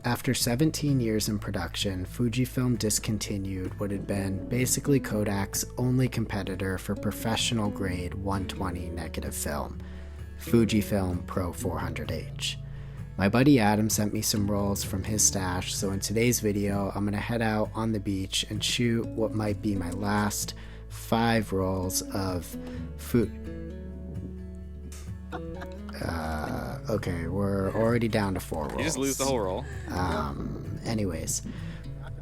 After 17 years in production, Fujifilm discontinued what had been basically Kodak's only competitor for professional grade 120 negative film, Fujifilm Pro 400H. My buddy Adam sent me some rolls from his stash, so in today's video I'm going to head out on the beach and shoot what might be my last 5 rolls of okay, we're already down to 4 rolls. You just lose the whole roll. Anyways,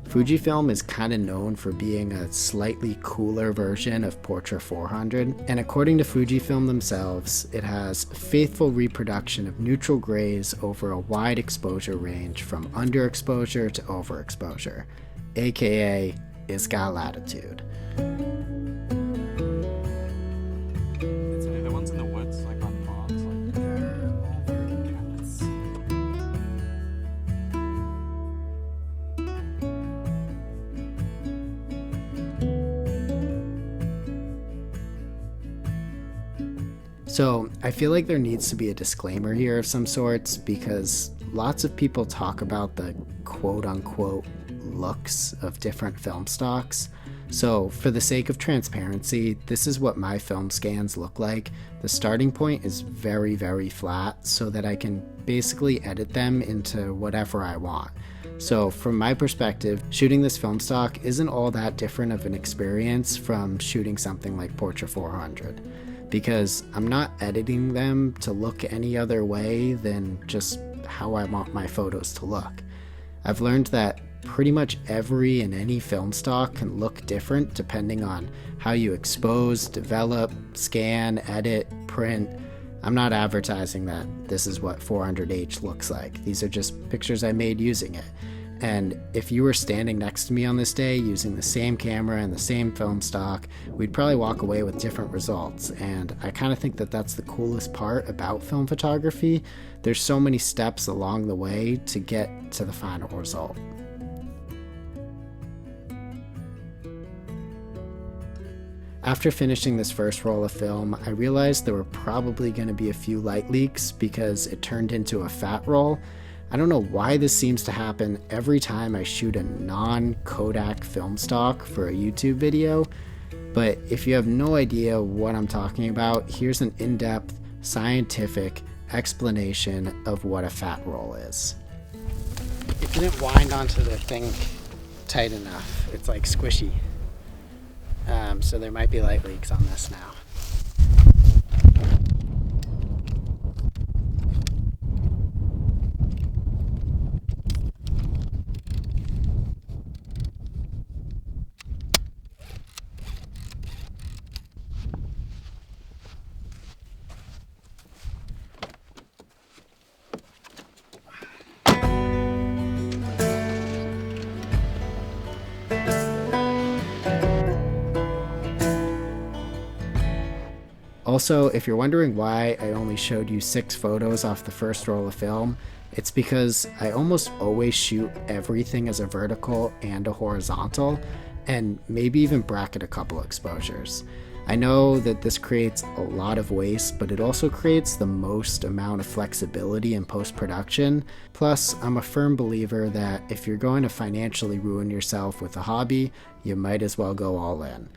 Fujifilm is kind of known for being a slightly cooler version of Portra 400, and according to Fujifilm themselves, it has faithful reproduction of neutral grays over a wide exposure range from underexposure to overexposure, aka it's got latitude. The ones in the woods, like on bogs, like they're all very intense. So I feel like there needs to be a disclaimer here of some sorts, because lots of people talk about the quote-unquote looks of different film stocks. So for the sake of transparency, this is what my film scans look like. The starting point is very, very flat so that I can basically edit them into whatever I want. So from my perspective, shooting this film stock isn't all that different of an experience from shooting something like Portra 400, because I'm not editing them to look any other way than just how I want my photos to look. I've learned that pretty much every and any film stock can look different depending on how you expose, develop, scan, edit, print. I'm not advertising that this is what 400H looks like. These are just pictures I made using it. And if you were standing next to me on this day using the same camera and the same film stock, we'd probably walk away with different results. And I kind of think that that's the coolest part about film photography. There's so many steps along the way to get to the final result. After finishing this first roll of film, I realized there were probably going to be a few light leaks because it turned into a fat roll. I don't know why this seems to happen every time I shoot a non-Kodak film stock for a YouTube video, but if you have no idea what I'm talking about, here's an in-depth scientific explanation of what a fat roll is. It didn't wind onto the thing tight enough. It's like squishy. So there might be light leaks on this now. Also, if you're wondering why I only showed you 6 photos off the first roll of film, it's because I almost always shoot everything as a vertical and a horizontal, and maybe even bracket a couple exposures. I know that this creates a lot of waste, but it also creates the most amount of flexibility in post-production. Plus, I'm a firm believer that if you're going to financially ruin yourself with a hobby, you might as well go all in.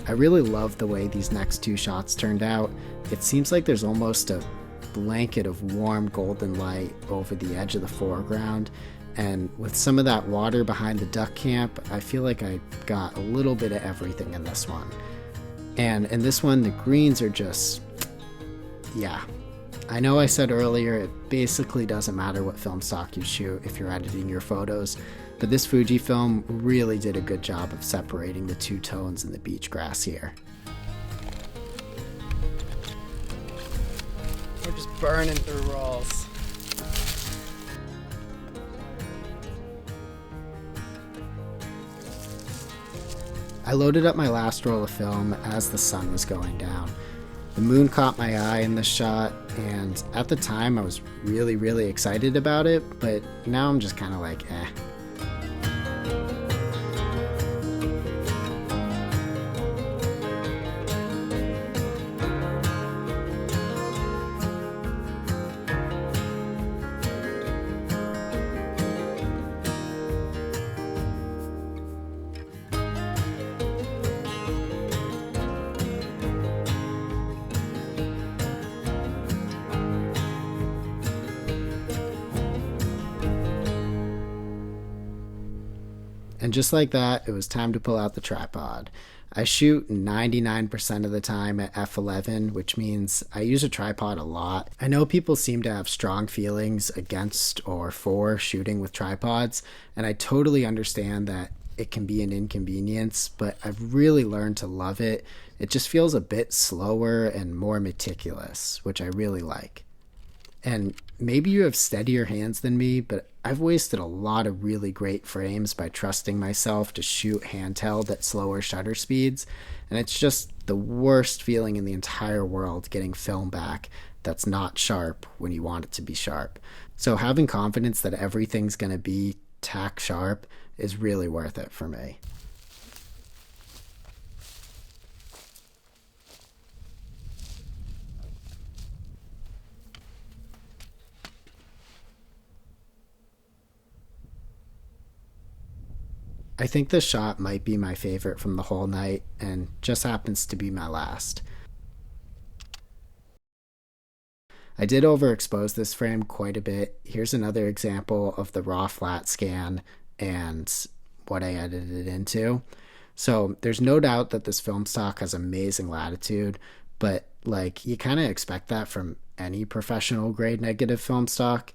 I really love the way these next two shots turned out. It seems like there's almost a blanket of warm golden light over the edge of the foreground, and with some of that water behind the duck camp, I feel like I got a little bit of everything in this one. And in this one, the greens are just, yeah. I know I said earlier it basically doesn't matter what film stock you shoot if you're editing your photos, but this Fujifilm really did a good job of separating the two tones in the beach grass here. We're just burning through rolls. I loaded up my last roll of film as the sun was going down. The moon caught my eye in this shot, and at the time I was really excited about it, but now I'm just kind of like, eh. And just like that, it was time to pull out the tripod. I shoot 99% of the time at f11, which means I use a tripod a lot. I know people seem to have strong feelings against or for shooting with tripods, and I totally understand that it can be an inconvenience, but I've really learned to love it. It just feels a bit slower and more meticulous, which I really like. And maybe you have steadier hands than me, but I've wasted a lot of really great frames by trusting myself to shoot handheld at slower shutter speeds, and it's just the worst feeling in the entire world getting film back that's not sharp when you want it to be sharp. So having confidence that everything's going to be tack sharp is really worth it for me. I think this shot might be my favorite from the whole night, and just happens to be my last. I did overexpose this frame quite a bit. Here's another example of the raw flat scan and what I edited it into. So there's no doubt that this film stock has amazing latitude, but like you kind of expect that from any professional grade negative film stock.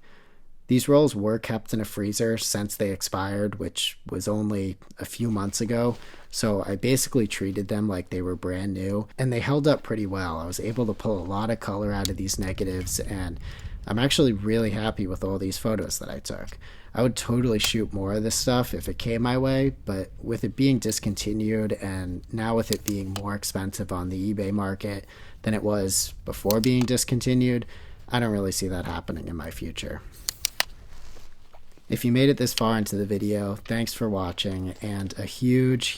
These rolls were kept in a freezer since they expired, which was only a few months ago, so I basically treated them like they were brand new, and they held up pretty well. I was able to pull a lot of color out of these negatives, and I'm actually really happy with all these photos that I took. I would totally shoot more of this stuff if it came my way, but with it being discontinued and now with it being more expensive on the eBay market than it was before being discontinued, I don't really see that happening in my future. If you made it this far into the video, thanks for watching, and a huge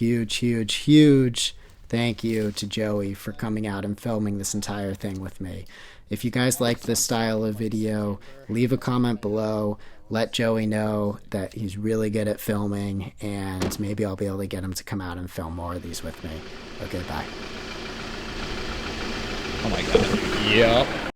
thank you to Joey for coming out and filming this entire thing with me. If you guys like this style of video, leave a comment below, let Joey know that he's really good at filming, and maybe I'll be able to get him to come out and film more of these with me. Okay, bye. Oh my god. Yep.